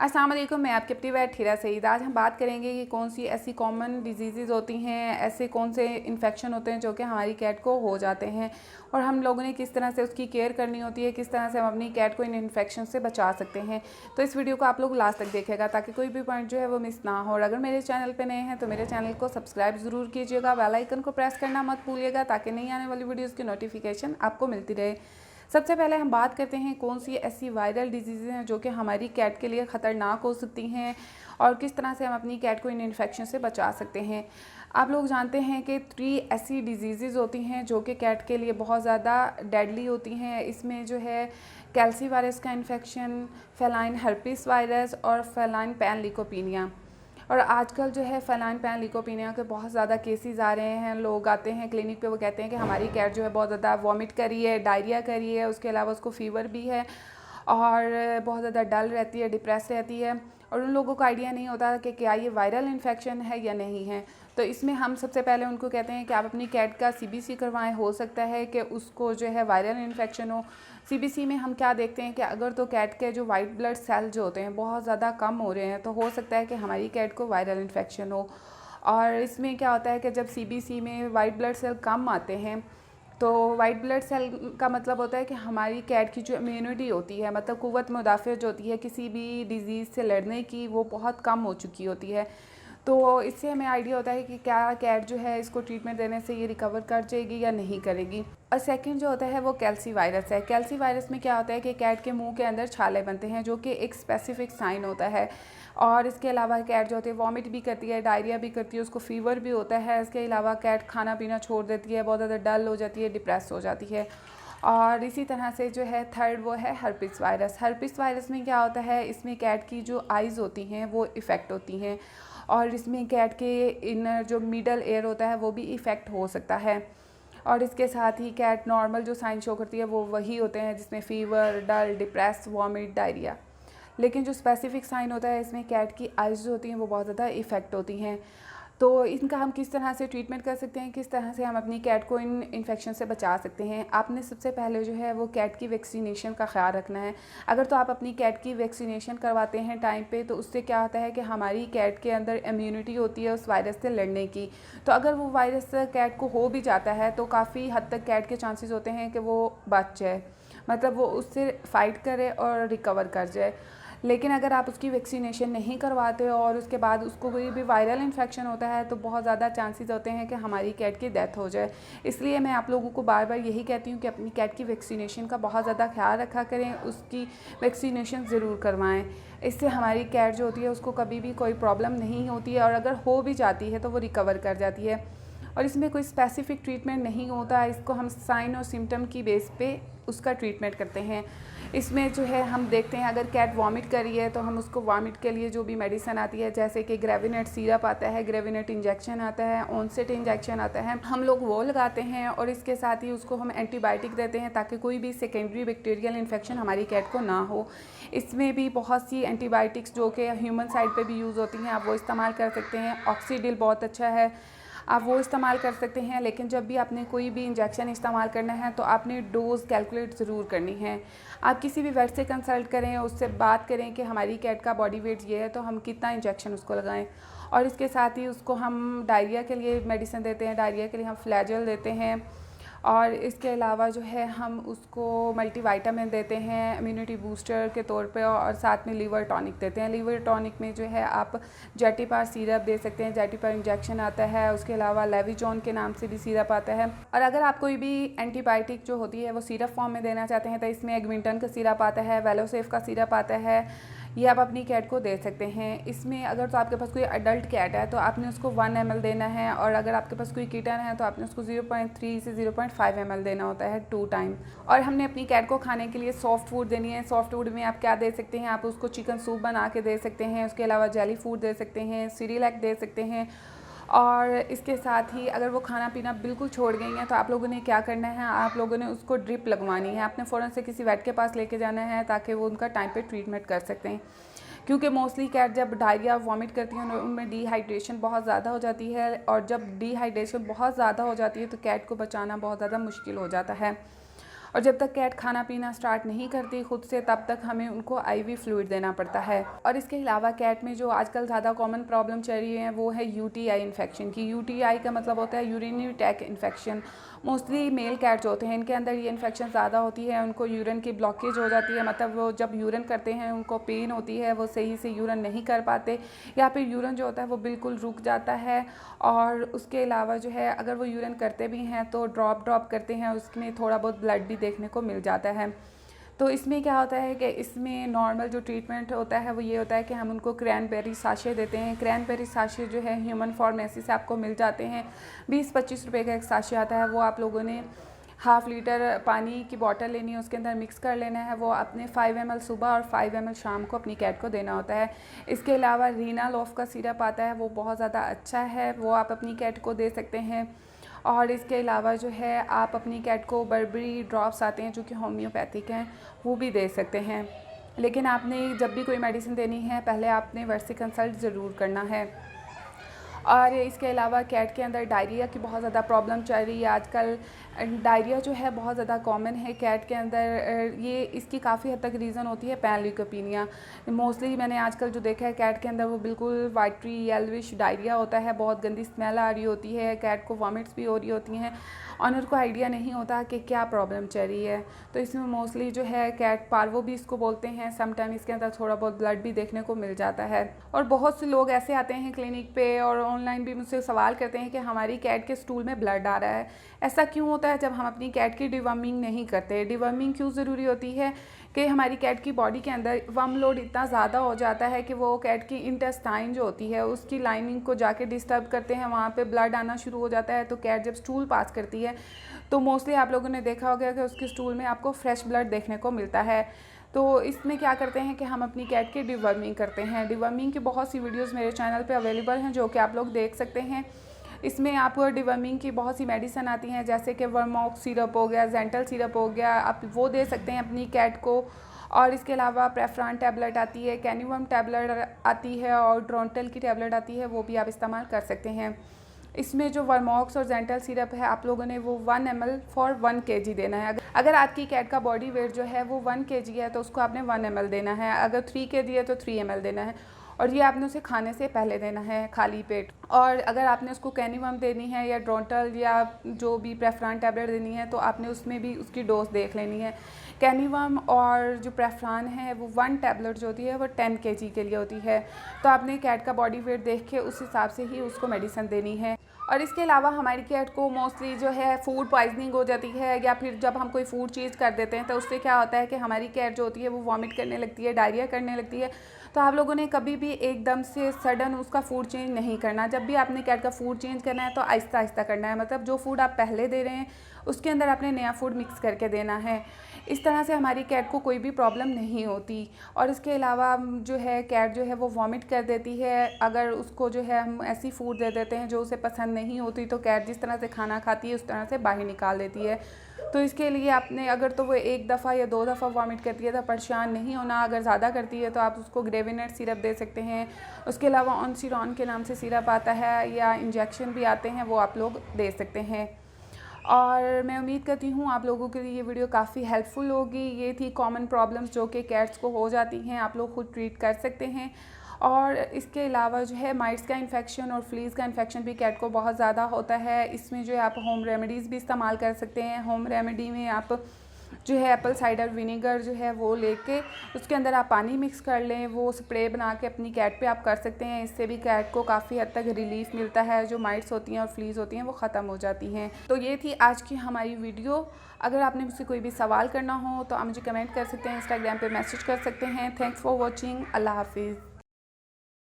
अस्सलाम वालेकुम, मैं आपकी अपनी वेट हिरा सईद। आज हम बात करेंगे कि कौन सी ऐसी कॉमन डिजीज़ होती हैं, ऐसे कौन से इन्फेक्शन होते हैं जो कि हमारी कैट को हो जाते हैं और हम लोगों ने किस तरह से उसकी केयर करनी होती है, किस तरह से हम अपनी कैट को इन इन्फेक्शन से बचा सकते हैं। तो इस वीडियो को आप लोग लास्ट तक देखेगा ताकि कोई भी पॉइंट जो है वो मिस ना हो। और अगर मेरे चैनल पर नए हैं तो मेरे चैनल को सब्सक्राइब ज़रूर कीजिएगा, बेल आइकन को प्रेस करना मत भूलिएगा ताकि नई आने वाली वीडियोज़ की नोटिफिकेशन आपको मिलती रहे। सबसे पहले हम बात करते हैं कौन सी ऐसी वायरल डिजीज़ हैं जो कि हमारी कैट के लिए ख़तरनाक हो सकती हैं और किस तरह से हम अपनी कैट को इन इन्फेक्शन से बचा सकते हैं। आप लोग जानते हैं कि 3 ऐसी डिजीज़ होती हैं जो कि कैट के लिए बहुत ज़्यादा डेडली होती हैं। इसमें जो है कैल्सी वायरस का इन्फेक्शन, फेलाइन हर्पिस वायरस और फेलाइन पैनलिकोपिनिया। और आजकल जो है फेलाइन पैनलिकोपिनिया के बहुत ज़्यादा केसेस आ रहे हैं। लोग आते हैं क्लिनिक पे, वो कहते हैं कि हमारी कैट जो है बहुत ज़्यादा वॉमिट करी है, डायरिया करी है, उसके अलावा उसको फ़ीवर भी है और बहुत ज़्यादा डल रहती है, डिप्रेस रहती है और उन लोगों को आइडिया नहीं होता कि क्या ये वायरल इन्फेक्शन है या नहीं है। तो इसमें हम सबसे पहले उनको कहते हैं कि आप अपनी कैट का CBC करवाएं। हो सकता है कि उसको जो है वायरल इन्फेक्शन हो। CBC में हम क्या देखते हैं कि अगर तो कैट के जो वाइट ब्लड सेल जो होते हैं बहुत ज़्यादा कम हो रहे हैं तो हो सकता है कि हमारी कैट को वायरल इन्फेक्शन हो। और इसमें क्या होता है कि जब CBC में वाइट ब्लड सेल कम आते हैं तो वाइट ब्लड सेल का मतलब होता है कि हमारी कैट की जो इम्यूनिटी होती है, मतलब क़ुव्वत मुदाफ़िअत जो होती है किसी भी डिज़ीज़ से लड़ने की, वो बहुत कम हो चुकी होती है। तो इससे हमें आइडिया होता है कि क्या कैट जो है इसको ट्रीटमेंट देने से ये रिकवर कर जाएगी या नहीं करेगी। और सेकंड जो होता है वो कैल्सी वायरस है। कैल्सी वायरस में क्या होता है कि कैट के मुंह के अंदर छाले बनते हैं जो कि एक स्पेसिफिक साइन होता है। और इसके अलावा कैट जो होती है वॉमिट भी करती है, डायरिया भी करती है, उसको फ़ीवर भी होता है। इसके अलावा कैट खाना पीना छोड़ देती है, बहुत ज़्यादा डल हो जाती है, डिप्रेस हो जाती है। और इसी तरह से जो है थर्ड वो है हर्पिस वायरस। हर्पिस वायरस में क्या होता है, इसमें कैट की जो आइज़ होती हैं वो इफ़ेक्ट होती हैं और इसमें कैट के इनर जो मिडल एयर होता है वो भी इफ़ेक्ट हो सकता है। और इसके साथ ही कैट नॉर्मल जो साइन शो करती है वो वही होते हैं जिसमें फ़ीवर, डल, डिप्रेस, वॉमिट, डायरिया। लेकिन जो स्पेसिफिक साइन होता है इसमें कैट की आइज़ जो होती हैं वो बहुत ज़्यादा इफ़ेक्ट होती हैं। तो इनका हम किस तरह से ट्रीटमेंट कर सकते हैं, किस तरह से हम अपनी कैट को इन इन्फेक्शन से बचा सकते हैं। आपने सबसे पहले जो है वो कैट की वैक्सीनेशन का ख्याल रखना है। अगर तो आप अपनी कैट की वैक्सीनेशन करवाते हैं टाइम पे तो उससे क्या होता है कि हमारी कैट के अंदर इम्यूनिटी होती है उस वायरस से लड़ने की। तो अगर वो वायरस कैट को हो भी जाता है तो काफ़ी हद तक कैट के चांसेस होते हैं कि वो बच जाए, मतलब वो उससे फ़ाइट करे और रिकवर कर जाए। लेकिन अगर आप उसकी वैक्सीनेशन नहीं करवाते और उसके बाद उसको कोई भी वायरल इन्फेक्शन होता है तो बहुत ज़्यादा चांसेस होते हैं कि हमारी कैट की डेथ हो जाए। इसलिए मैं आप लोगों को बार बार यही कहती हूँ कि अपनी कैट की वैक्सीनेशन का बहुत ज़्यादा ख्याल रखा करें, उसकी वैक्सीनेशन ज़रूर करवाएं। इससे हमारी कैट जो होती है उसको कभी भी कोई प्रॉब्लम नहीं होती है और अगर हो भी जाती है तो वो रिकवर कर जाती है। और इसमें कोई स्पेसिफिक ट्रीटमेंट नहीं होता है, इसको हम साइन और सिम्टम की बेस पे उसका ट्रीटमेंट करते हैं। इसमें जो है हम देखते हैं अगर कैट वॉमिट करी है तो हम उसको वॉमिट के लिए जो भी मेडिसिन आती है, जैसे कि ग्रेविनेट सिरप आता है, ग्रेविनेट इंजेक्शन आता है, ऑनसेट इंजेक्शन आता है, हम लोग वो लगाते हैं और इसके साथ ही उसको हम एंटीबायोटिक देते हैं ताकि कोई भी सेकेंडरी बैक्टीरियल इन्फेक्शन हमारी कैट को ना हो। इसमें भी बहुत सी एंटीबायोटिक्स जो कि ह्यूमन साइड पर भी यूज़ होती हैं, आप वो इस्तेमाल कर सकते हैं। ऑक्सीडिल बहुत अच्छा है, आप वो इस्तेमाल कर सकते हैं। लेकिन जब भी आपने कोई भी इंजेक्शन इस्तेमाल करना है तो आपने डोज़ कैलकुलेट ज़रूर करनी है। आप किसी भी वेट से कंसल्ट करें, उससे बात करें कि हमारी कैट का बॉडी वेट ये है तो हम कितना इंजेक्शन उसको लगाएं। और इसके साथ ही उसको हम डायरिया के लिए मेडिसिन देते हैं, डायरिया के लिए हम फ्लैजल देते हैं और इसके अलावा जो है हम उसको मल्टीविटामिन देते हैं इम्यूनिटी बूस्टर के तौर पे और साथ में लीवर टॉनिक देते हैं। लीवर टॉनिक में जो है आप जेटिपार सिरप दे सकते हैं, जेटिपार इंजेक्शन आता है, उसके अलावा लेविजॉन के नाम से भी सिरप आता है। और अगर आप कोई भी एंटीबायोटिक जो होती है वो सिरप फॉर्म में देना चाहते हैं तो इसमें एगमिंटन का सिरप आता है, वेलोसेफ का सिरप आता है, ये आप अपनी कैट को दे सकते हैं। इसमें अगर तो आपके पास कोई अडल्ट कैट है तो आपने उसको 1 ml देना है और अगर आपके पास कोई किटन है तो आपने उसको 0.3 से 0.5 ml देना होता है 2 टाइम। और हमने अपनी कैट को खाने के लिए सॉफ्ट फूड देनी है। सॉफ्ट फूड में आप क्या दे सकते हैं, आप उसको चिकन सूप बना के दे सकते हैं, उसके अलावा जेली फूड दे सकते हैं, सीरियलैक दे सकते हैं। और इसके साथ ही अगर वो खाना पीना बिल्कुल छोड़ गई हैं तो आप लोगों ने क्या करना है, आप लोगों ने उसको ड्रिप लगवानी है। आपने फ़ौरन से किसी वेट के पास लेके जाना है ताकि वो उनका टाइम पे ट्रीटमेंट कर सकते हैं। क्योंकि मोस्टली कैट जब डायरिया वॉमिट करती हैं उनमें डिहाइड्रेशन बहुत ज़्यादा हो जाती है और जब डिहाइड्रेशन बहुत ज़्यादा हो जाती है तो कैट को बचाना बहुत ज़्यादा मुश्किल हो जाता है। और जब तक कैट खाना पीना स्टार्ट नहीं करती खुद से, तब तक हमें उनको आईवी फ्लूइड देना पड़ता है। और इसके अलावा कैट में जो आजकल ज़्यादा कॉमन प्रॉब्लम चल रही है वो है यूटीआई इन्फेक्शन की। यूटीआई का मतलब होता है urinary tract infection. Mostly male cats होते हैं, इनके अंदर ये इन्फेक्शन ज़्यादा होती है, उनको यूरिन की ब्लॉकेज हो जाती है, मतलब वो जब यूरिन करते हैं उनको पेन होती है, वो सही से यूरिन नहीं कर पाते, या फिर यूरिन जो होता है वो बिल्कुल रुक जाता है। और उसके अलावा जो है अगर वो यूरिन करते भी हैं तो ड्रॉप करते हैं, उसमें थोड़ा बहुत ब्लड भी देखने को मिल जाता है। तो इसमें क्या होता है कि इसमें नॉर्मल जो ट्रीटमेंट होता है वो ये होता है कि हम उनको क्रैनबेरी साशे देते हैं। क्रैनबेरी साशे जो है ह्यूमन फार्मेसी से आपको मिल जाते हैं, 20-25 रुपये का एक साशे आता है। वो आप लोगों ने ½ लीटर पानी की बॉटल लेनी है, उसके अंदर मिक्स कर लेना है। वो अपने 5 ml सुबह और 5 ml शाम को अपनी कैट को देना होता है। इसके अलावा रीनालोफ का सिरप आता है, वो बहुत ज़्यादा अच्छा है, वो आप अपनी कैट को दे सकते हैं। और इसके अलावा जो है आप अपनी कैट को बर्बरी ड्रॉप्स आते हैं जो कि होम्योपैथिक हैं, वो भी दे सकते हैं। लेकिन आपने जब भी कोई मेडिसिन देनी है पहले आपने वर्ड से कंसल्ट ज़रूर करना है। और इसके अलावा कैट के अंदर डायरिया की बहुत ज़्यादा प्रॉब्लम चल रही है आजकल। डायरिया जो है बहुत ज़्यादा कॉमन है कैट के अंदर। ये इसकी काफ़ी हद तक रीज़न होती है पैनल्यूकोपीनिया। मोस्टली मैंने आजकल जो देखा है कैट के अंदर वो बिल्कुल वाइटरी येलोविश डायरिया होता है, बहुत गंदी स्मेल आ रही होती है, कैट को वॉमिट्स भी हो रही होती हैं, ऑनर को आइडिया नहीं होता कि क्या प्रॉब्लम चल रही है। तो इसमें मोस्टली जो है कैट पार्वो भी इसको बोलते हैं, समटाइम इसके अंदर थोड़ा बहुत ब्लड भी देखने को मिल जाता है। और बहुत से लोग ऐसे आते हैं क्लिनिक पे और ऑनलाइन भी मुझसे सवाल करते हैं कि हमारी कैट के स्टूल में ब्लड आ रहा है। ऐसा क्यों होता है जब हम अपनी कैट की डिवर्मिंग नहीं करते? डिवर्मिंग क्यों ज़रूरी होती है कि हमारी कैट की बॉडी के अंदर वर्म लोड इतना ज़्यादा हो जाता है कि वो कैट की इंटेस्टाइन जो होती है उसकी लाइनिंग को जाके डिस्टर्ब करते हैं, वहाँ पे ब्लड आना शुरू हो जाता है। तो कैट जब स्टूल पास करती है तो मोस्टली आप लोगों ने देखा होगा कि उसके स्टूल में आपको फ्रेश ब्लड देखने को मिलता है। तो इसमें क्या करते हैं कि हम अपनी कैट की डिवर्मिंग करते हैं। डिवर्मिंग की बहुत सी वीडियोस मेरे चैनल पे अवेलेबल हैं जो कि आप लोग देख सकते हैं। इसमें आपको डिवर्मिंग की बहुत सी मेडिसिन आती हैं, जैसे कि वर्मॉक्स सिरप हो गया, जेंटल सिरप हो गया, आप वो दे सकते हैं अपनी कैट को। और इसके अलावा प्रेफ्रान टैबलेट आती है, कैनिवर्म टैबलेट आती है और ड्रोंटल की टैबलेट आती है, वो भी आप इस्तेमाल कर सकते हैं। इसमें जो वर्मॉक्स और जेंटल सिरप है आप लोगों ने वो 1 ml फॉर 1 kg देना है। अगर आपकी कैट का बॉडी वेट जो है वो 1 kg है तो उसको आपने 1 ml देना है, अगर 3 kg है तो 3 ml देना है। और ये आपने उसे खाने से पहले देना है खाली पेट। और अगर आपने उसको कैनिवर्म देनी है या ड्रोंटल या जो भी प्रेफ्रान टैबलेट देनी है तो आपने उसमें भी उसकी डोज देख लेनी है। कैनिवर्म और जो प्रेफ्रान है वो 1 टैबलेट जो होती है वो 10 kg के लिए होती है। तो आपने कैट का बॉडी वेट देख के उस हिसाब से ही उसको मेडिसिन देनी है। और इसके अलावा हमारी कैट को मोस्टली जो है फूड पॉइजनिंग हो जाती है, या फिर जब हम कोई फूड चीज़ कर देते हैं तो उससे क्या होता है कि हमारी कैट जो होती है वो वॉमिट करने लगती है, डायरिया करने लगती है। तो आप लोगों ने कभी भी एकदम से सडन उसका फूड चेंज नहीं करना। जब भी आपने कैट का फूड चेंज करना है तो आहिस्ता आहिस्ता करना है, मतलब जो फूड आप पहले दे रहे हैं उसके अंदर आपने नया फूड मिक्स करके देना है। इस तरह से हमारी कैट को कोई भी प्रॉब्लम नहीं होती। और इसके अलावा जो है कैट जो है वो वॉमिट कर देती है, अगर उसको जो है हम ऐसी फूड दे देते हैं जो उसे पसंद नहीं होती तो कैट जिस तरह से खाना खाती है उस तरह से बाहर निकाल देती है। तो इसके लिए आपने अगर तो वो 1 दफ़ा या 2 दफ़ा वॉमिट करती है तो परेशान नहीं होना। अगर ज़्यादा करती है तो आप उसको ग्रेविनेट सिरप दे सकते हैं। उसके अलावा ऑनसिरॉन के नाम से सिरप आता है या इंजेक्शन भी आते हैं, वो आप लोग दे सकते हैं। और मैं उम्मीद करती हूँ आप लोगों के लिए ये वीडियो काफ़ी हेल्पफुल होगी। ये थी कॉमन प्रॉब्लम्स जो कि कैट्स को हो जाती हैं, आप लोग खुद ट्रीट कर सकते हैं। और इसके अलावा जो है माइट्स का इन्फेक्शन और फ्लीज़ का इन्फेक्शन भी कैट को बहुत ज़्यादा होता है। इसमें जो है आप होम रेमेडीज़ भी इस्तेमाल कर सकते हैं। होम रेमेडी में आप जो है एप्पल साइडर विनेगर जो है वो लेके उसके अंदर आप पानी मिक्स कर लें, वो स्प्रे बना के अपनी कैट पे आप कर सकते हैं। इससे भी कैट को काफ़ी हद तक रिलीफ मिलता है, जो माइट्स होती हैं और फ्लीज़ होती हैं वो ख़त्म हो जाती हैं। तो ये थी आज की हमारी वीडियो। अगर आपने मुझसे कोई भी सवाल करना हो तो आप मुझे कमेंट कर सकते हैं, इंस्टाग्राम पे मैसेज कर सकते हैं। Thanks for watching. अल्लाह हाफिज़।